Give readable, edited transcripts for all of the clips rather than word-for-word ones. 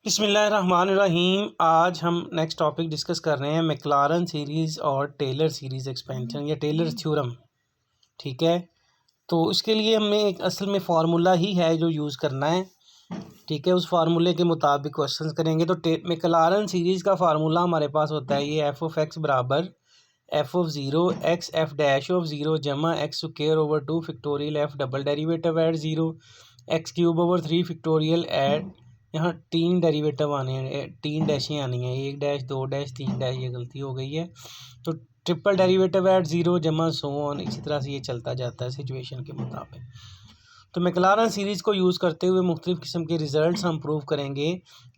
बिस्मिल्लाहिर्रहमानिर्रहीम। आज हम नेक्स्ट टॉपिक डिस्कस कर रहे हैं मैक्लारन सीरीज़ और टेलर सीरीज़ एक्सपेंशन या टेलर थ्योरम। ठीक है, तो इसके लिए हमें एक असल में फार्मूला ही है जो यूज़ करना है। ठीक है, उस फार्मूले के मुताबिक क्वेश्चंस करेंगे। तो मैक्लारन सीरीज़ का फार्मूला हमारे पास होता है ये एफ ऑफ एक्स बराबर F of zero X F dash of zero जमा X square over two factorial F double derivative at zero X cube over three factorial at, यहाँ तीन डेरिवेटिव आने हैं, तीन डैशें आनी हैं, एक डैश दो डैश तीन डैश, ये गलती हो गई है। तो ट्रिपल डेरिवेटिव एट ज़ीरो जमा सो ऑन, इसी तरह से ये चलता जाता है सिचुएशन के मुताबिक। तो मैक्लारन सीरीज़ को यूज़ करते हुए मुख्तलिफ़ किस्म के रिजल्ट्स हम प्रूव करेंगे।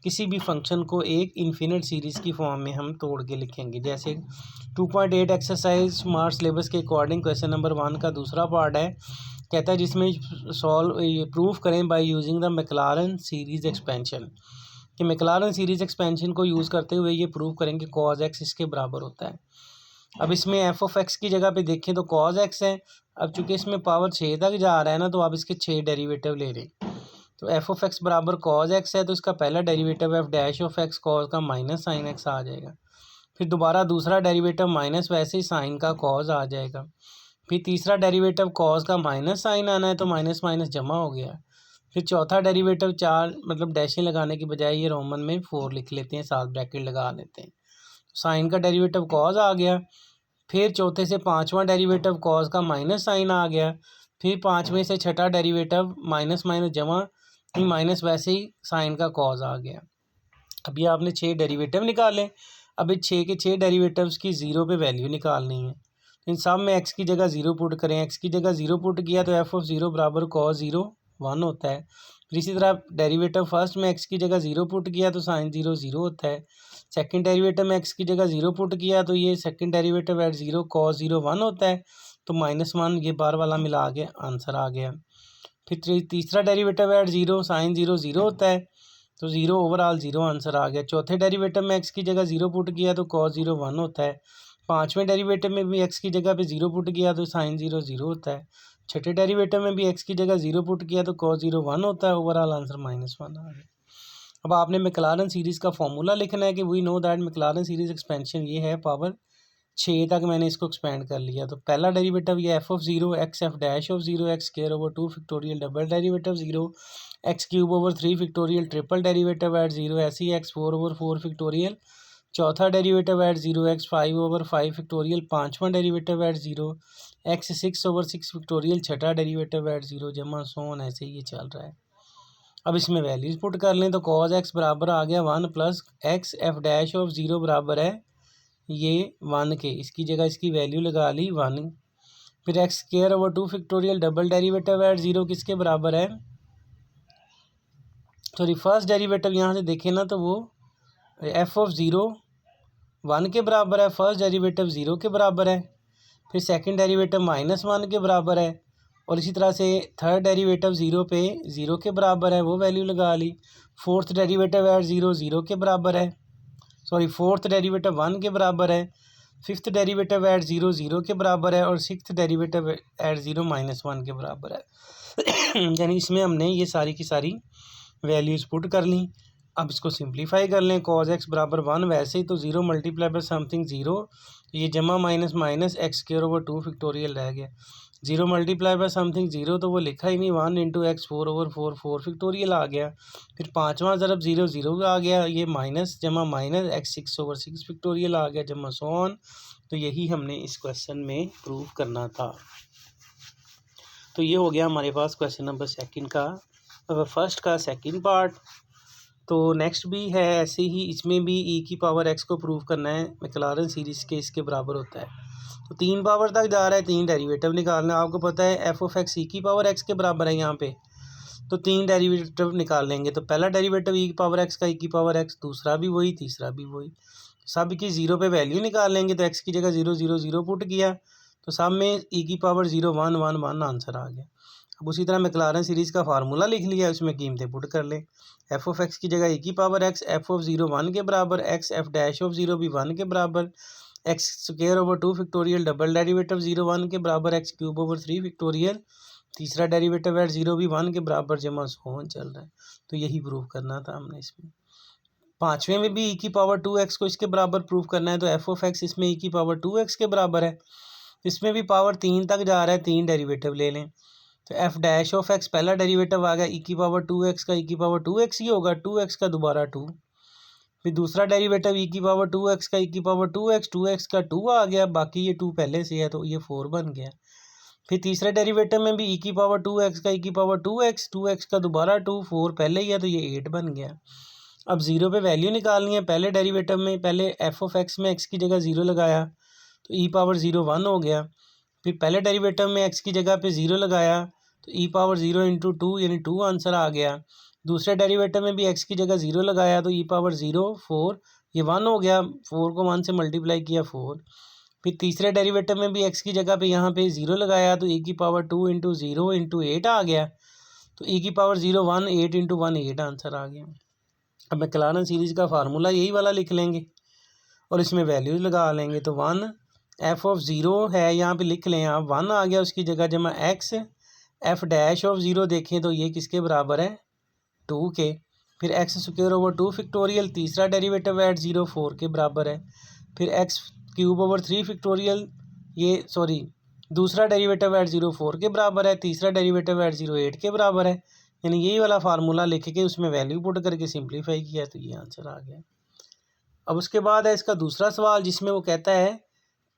किसी भी फंक्शन को एक इन्फिनिट सीरीज़ की फॉर्म में हम तोड़ के लिखेंगे। जैसे 2.8 एक्सरसाइज स्मार्ट सिलेबस के अकॉर्डिंग क्वेश्चन नंबर 1 का दूसरा पार्ट है, कहता है जिसमें सॉल्व ये प्रूव करें by using the McLaren series expansion. कि मैक्लारन सीरीज़ एक्सपेंशन को यूज़ करते हुए ये प्रूव करेंगे कॉज एक्स इसके बराबर होता है। अब इसमें एफ ऑफ एक्स की जगह पे देखें तो कॉज एक्स है। अब चूंकि इसमें पावर 6 तक जा रहा है ना, तो आप इसके 6 डेरिवेटिव ले लें। तो एफ ऑफ एक्स बराबर कॉज एक्स है, तो इसका पहला derivative F dash of x cos का माइनस साइन एक्स आ जाएगा। फिर दोबारा दूसरा डेरिवेटिव माइनस वैसे ही साइन का कॉज आ जाएगा। फिर तीसरा डेरिवेटिव कॉज का माइनस साइन आना है, तो माइनस माइनस जमा हो गया। फिर चौथा डेरिवेटिव चार मतलब डैशें लगाने की बजाय ये रोमन में 4 लिख लेते हैं, साथ ब्रैकेट लगा लेते हैं। साइन का डेरिवेटिव कॉज आ गया। फिर चौथे से पांचवा डेरिवेटिव कॉज का माइनस साइन आ गया। फिर पांचवें से छठा डेरिवेटिव माइनस माइनस जमा, माइनस वैसे ही साइन का कॉज आ गया। अभी आपने 6 डेरिवेटिव निकाले। अब इस 6 के 6 डेरिवेटिव्स की ज़ीरो पे वैल्यू निकालनी है। इन सब में एक्स की जगह ज़ीरो पुट करें। एक्स की जगह ज़ीरो पुट किया तो एफ ऑफ ज़ीरो बराबर कॉस ज़ीरो 1 होता है। फिर इसी तरह डेरिवेटिव फर्स्ट में एक्स की जगह ज़ीरो पुट किया तो साइन ज़ीरो ज़ीरो होता है। सेकंड डेरिवेटिव में एक्स की जगह ज़ीरो पुट किया तो ये second derivative at zero cos zero 1 होता है। तो -1 ये बार वाला मिला के आंसर आ गया। फिर तीसरा derivative at zero sine zero zero होता है, तो ज़ीरो ओवरऑल ज़ीरो आंसर आ गया। चौथे डेरिवेटिव में एक्स की जगह ज़ीरो पुट किया तो कॉस ज़ीरो 1 होता है। पाँचवें डेरिवेटिव में भी एक्स की जगह पे ज़ीरो पुट किया तो साइन ज़ीरो ज़ीरो होता है। छठे डेरिवेटिव में भी एक्स की जगह ज़ीरो पुट किया तो कॉस ज़ीरो 1 होता है। ओवरऑल आंसर -1 आ गया। अब आपने मैक्लारन सीरीज़ का फॉर्मूला लिखना है कि we know that Maclaurin series expansion ये है पावर 6 तक मैंने इसको एक्सपेंड कर लिया। तो पहला डेरिवेटिव ये F of zero X F dash of zero X square over two factorial double derivative zero X cube over three factorial triple derivative at zero ऐसी X four over four factorial. चौथा derivative at zero X five over five factorial. पाँचवा derivative at zero X six over six factorial. छठा derivative at zero जमा so on, ऐसे ही ये चल रहा है। अब इसमें वैल्यूज़ पुट कर लें तो कॉज एक्स बराबर आ गया 1 plus x F dash of zero बराबर है ये 1 के, इसकी जगह इसकी वैल्यू लगा ली 1। फिर x square over two factorial double derivative at zero किसके बराबर है, सॉरी फर्स्ट डेरिवेटिव यहाँ से देखें ना तो वो एफ ऑफ ज़ीरो 1 के बराबर है, फर्स्ट डेरिवेटिव 0 के बराबर है। फिर सेकंड डेरिवेटिव -1 के बराबर है, और इसी तरह से थर्ड डेरिवेटिव 0 पे 0 के बराबर है, वो वैल्यू लगा ली। फोर्थ डेरिवेटिव एट ज़ीरो 0 के बराबर है, सॉरी फोर्थ डेरिवेटिव 1 के बराबर है। फिफ्थ डेरिवेटिव एट ज़ीरो 0 के बराबर है, और सिक्स्थ डेरिवेटिव एट ज़ीरो -1 के बराबर है। यानी इसमें हमने ये सारी की सारी वैल्यूज़ पुट कर ली। अब इसको सिंप्लीफाई कर लें। कॉज एक्स बराबर 1 वैसे ही तो 0 मल्टीप्लाई बाय समथिंग 0, तो ये जमा minus minus x square over two factorial रह गया। 0 मल्टीप्लाई बाय समथिंग 0 तो वो लिखा ही नहीं, 1 into X four over four four factorial आ गया। फिर पाँचवा ज़रब 0 0 आ गया, ये माइनस जमा minus X six over six factorial आ गया जमा सो ऑन। तो यही हमने इस क्वेश्चन में प्रूव करना था। तो ये हो गया हमारे पास क्वेश्चन नंबर सेकंड का फर्स्ट का सेकंड पार्ट। तो नेक्स्ट भी है ऐसे ही, इसमें भी ई की पावर एक्स को प्रूव करना है मैक्लारन सीरीज़ के इसके बराबर होता है। तो 3 पावर तक जा रहा है, 3 डेरिवेटिव निकालना है। आपको पता है एफ ऑफ एक्स ई की पावर एक्स के बराबर है यहाँ पे, तो 3 डेरिवेटिव निकाल लेंगे। तो पहला डेरिवेटिव ई की पावर एक्स का ई की पावर एक्स, दूसरा भी वही, तीसरा भी वही। सब की 0 पे वैल्यू निकाल लेंगे। तो एक्स की जगह 0 0 0 पुट किया तो सब में ई की पावर 0 1 1 1 आंसर आ गया। अब उसी तरह मैक्लारन सीरीज़ का फार्मूला लिख लिया, उसमें कीमतें पुट कर लें। एफ ऑफ एक्स की जगह ई की power x F of zero 1 के बराबर, x F dash of zero भी 1 के बराबर, x square over two factorial double derivative 0 1 के बराबर, x cube over three factorial तीसरा डेरिवेटिव एट 0 भी 1 के बराबर जमा सो ऑन चल रहा है। तो यही प्रूव करना था हमने इसमें। पाँचवें में भी e की पावर 2x को इसके बराबर प्रूव करना है, तो एफ ऑफ एक्स इसमें e की पावर 2x के बराबर है। इसमें भी पावर 3 तक जा रहा है, 3 डेरिवेटिव ले लें। तो एफ डैश ऑफ एक्स पहला डेरिवेटिव आ गया, e की पावर 2x का e की पावर 2x ही होगा, 2x का दोबारा 2। फिर दूसरा डेरिवेटिव e की पावर 2x का e की पावर 2x का 2 आ गया, बाकी ये 2 पहले से है तो ये 4 बन गया। फिर तीसरे डेरिवेटिव में भी e की पावर 2x का e की पावर 2x का दोबारा 2, 4 पहले ही है तो ये 8 बन गया। अब 0 पे वैल्यू निकालनी है। पहले डेरिवेटिव में पहले एफ ऑफ एक्स में x की जगह 0 लगाया तो e पावर 0 1 हो गया। फिर पहले डेरिवेटिव में x की जगह पे 0 लगाया तो e पावर 0 इंटू 2 यानी 2 आंसर आ गया। दूसरे डेरिवेटिव में भी x की जगह 0 लगाया तो e पावर 0 4 ये 1 हो गया, 4 को 1 से मल्टीप्लाई किया 4। फिर तीसरे डेरिवेटिव में भी x की जगह पे यहाँ पे 0 लगाया तो e की पावर 2 इंटू 0 इंटू 8 आ गया। तो e की पावर 0 1 8 इंटू 1 8 आंसर आ गया। अब मैक्लारन सीरीज़ का फार्मूला यही वाला लिख लेंगे और इसमें वैल्यूज लगा लेंगे। तो 1 एफ ऑफ 0 है, यहाँ पे लिख लें आप, 1 आ गया उसकी जगह जमा x। एफ डैश ऑफ 0 देखें तो ये किसके बराबर है, 2 के। फिर एक्स स्क्वायर ओवर 2 फैक्टोरियल, तीसरा डेरिवेटिव एट 0 4 के बराबर है। फिर एक्स क्यूब ओवर 3 फैक्टोरियल, ये सॉरी दूसरा डेरिवेटिव एट 0 4 के बराबर है, तीसरा डेरिवेटिव एट 0 8 के बराबर है। यानी यही वाला फार्मूला लिख के उसमें वैल्यू पुट करके सिंप्लीफाई किया तो ये आंसर आ गया। अब उसके बाद है इसका दूसरा सवाल जिसमें वो कहता है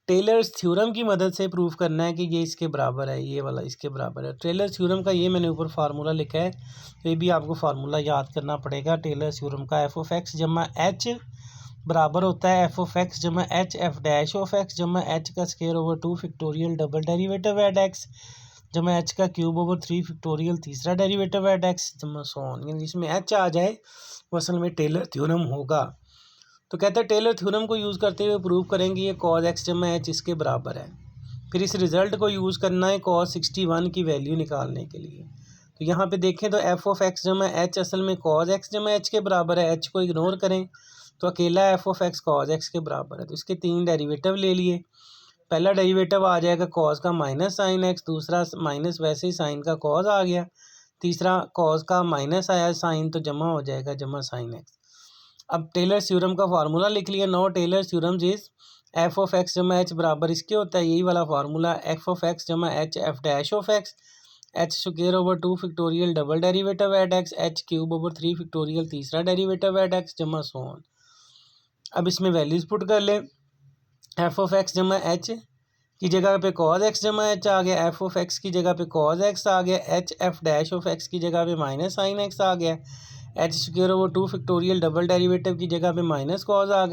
टेलर्स थ्योरम की मदद से प्रूव करना है कि ये इसके बराबर है, ये वाला इसके बराबर है। टेलर्स थ्योरम का ये मैंने ऊपर फार्मूला लिखा है, तो ये भी आपको फार्मूला याद करना पड़ेगा। टेलर्स थ्योरम का एफ ऑफ एक्स जमा एच बराबर होता है एफ ऑफ एक्स जमा h f dash of x जमा एच का square over 2 factorial double derivative at x जमा एच का क्यूब ओवर 3 फैक्टोरियल तीसरा डेरिवेटिव एट एक्स जमा सो ऑन। यानी जिसमें एच आ जाए वो असल में टेलर थ्योरम होगा। तो कहते हैं टेलर थ्योरम को यूज़ करते हुए प्रूव करेंगे ये कॉज एक्स जमा एच इसके बराबर है। फिर इस रिज़ल्ट को यूज़ करना है कॉज 61 की वैल्यू निकालने के लिए। तो यहाँ पे देखें तो एफ ऑफ एक्स जमा एच असल में कॉज एक्स जमा एच के बराबर है। एच को इग्नोर करें तो अकेला F of x cos x के बराबर है। तो इसके 3 डेरिवेटिव ले लिए। पहला डेरिवेटिव आ जाएगा कॉज का माइनस साइन एक्स, दूसरा माइनस वैसे ही साइन का कॉज आ गया, तीसरा कॉज का माइनस आया साइन तो जमा हो जाएगा जमा साइन एक्स। अब टेलर्स थ्योरम का फार्मूला लिख लिया। No Taylor's theorem is f of x जमा एच बराबर इसके होता है यही वाला फार्मूला एफ ऑफ एक्स जमा h f dash of x h square over 2 factorial double derivative at x h cube over 3 factorial तीसरा डेरिवेटिव एट एक्स जमा सो ऑन। अब इसमें वैल्यूज पुट कर लें। एफ ऑफ एक्स जमा H की जगह पे कॉज एक्स जमा एच आ गया, एफ ऑफ एक्स की जगह पे कॉज एक्स आ गया, H f dash of x की जगह पे माइनस साइन एक्स आ गया, H square over 2 factorial double derivative की जगह पे माइनस कॉज आ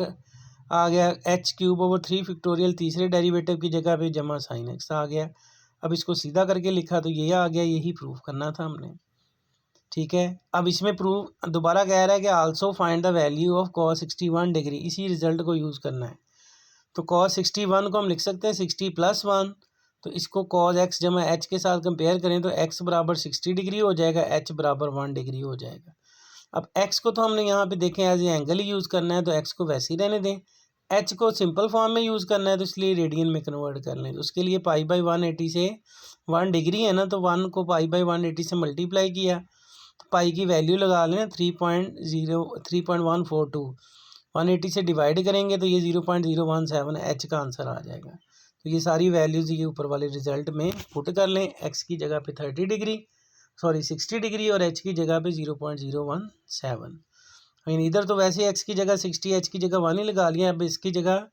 गया, एच क्यूब ओवर 3 फैक्टोरियल तीसरे डेरिवेटिव की जगह पे जमा साइन एक्स आ गया। अब इसको सीधा करके लिखा तो ये आ गया, यही प्रूव करना था हमने। ठीक है, अब इसमें प्रूव दोबारा कह रहा है कि also find the value of cos 61 degree, इसी रिजल्ट को यूज़ करना है। तो कॉस 61 को हम लिख सकते हैं 60 + 1। तो इसको कॉज एक्स जमा एच के साथ कंपेयर करें तो एक्स बराबर 60 डिग्री हो जाएगा, एच बराबर 1 डिग्री हो जाएगा। अब एक्स को तो हमने यहाँ पे देखें एज ए एंगल ही यूज़ करना है तो एक्स को वैसे ही रहने दें। एच को सिंपल फॉर्म में यूज़ करना है तो इसलिए रेडियन में कन्वर्ट कर लें। तो उसके लिए π/180 से 1 डिग्री है ना, तो 1 को π/180 से मल्टीप्लाई किया तो पाई की वैल्यू लगा लें 3.142। 180 से डिवाइड करेंगे तो ये 0.017 एच का आंसर आ जाएगा। तो ये सारी वैल्यूज़ ये ऊपर वाले रिजल्ट में पुट कर लें। एक्स की जगह पे 60 डिग्री और एच की जगह पे 0.017। मीन इधर तो वैसे एक्स की जगह 60 एच की जगह 1 ही लगा लिया। अब इसकी जगह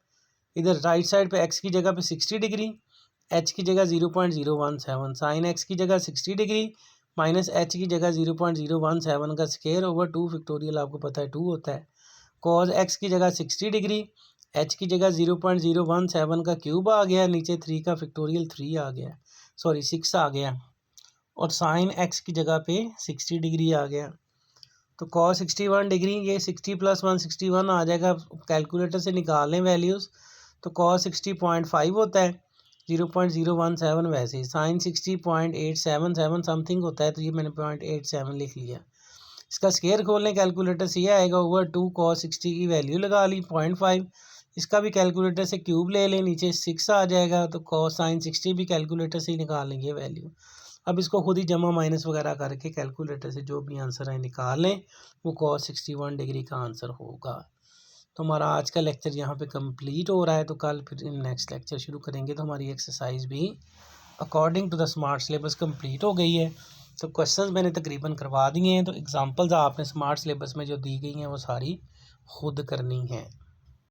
इधर राइट साइड पे एक्स की जगह पे 60 डिग्री, एच की जगह 0.017, साइन एक्स की जगह 60 डिग्री माइनस एच की जगह 0.017 का स्क्वायर ओवर 2 फैक्टोरियल आपको पता है 2 होता है। कॉज एक्स की जगह 60 डिग्री, एच की जगह 0.017 का क्यूब आ गया, नीचे 3 का फैक्टोरियल 3 आ गया, सॉरी 6 आ गया, और साइन एक्स की जगह पे 60 डिग्री आ गया। तो कॉस 61 डिग्री ये 60 + 1 61 आ जाएगा। कैलकुलेटर से निकाल लें वैल्यूज़। तो कॉस 60.5 होता है, 0.017 वैसे ही, साइन 60.877 समथिंग होता है तो ये मैंने 0.87 लिख लिया। इसका स्केयर खोल लें कैलकुलेटर से, ये आएगा ओवर 2 cos 60 की वैल्यू लगा ली 0.5। इसका भी कैलकुलेटर से क्यूब ले लें, नीचे 6 आ जाएगा तो cos sin 60 भी कैलकुलेटर से ही निकाल लेंगे वैल्यू। अब इसको खुद ही जमा माइनस वगैरह करके कैलकुलेटर से जो भी आंसर है निकाल लें, वो cos 61 डिग्री का आंसर होगा। तो हमारा आज का लेक्चर यहाँ पे कंप्लीट हो रहा है। तो कल फिर नेक्स्ट लेक्चर शुरू करेंगे। तो हमारी एक्सरसाइज भी according to the smart syllabus complete हो गई है। तो क्वेश्चंस मैंने तकरीबन करवा दिए हैं। तो एग्जांपल्स आपने स्मार्ट सिलेबस में जो दी गई हैं वो सारी खुद करनी है।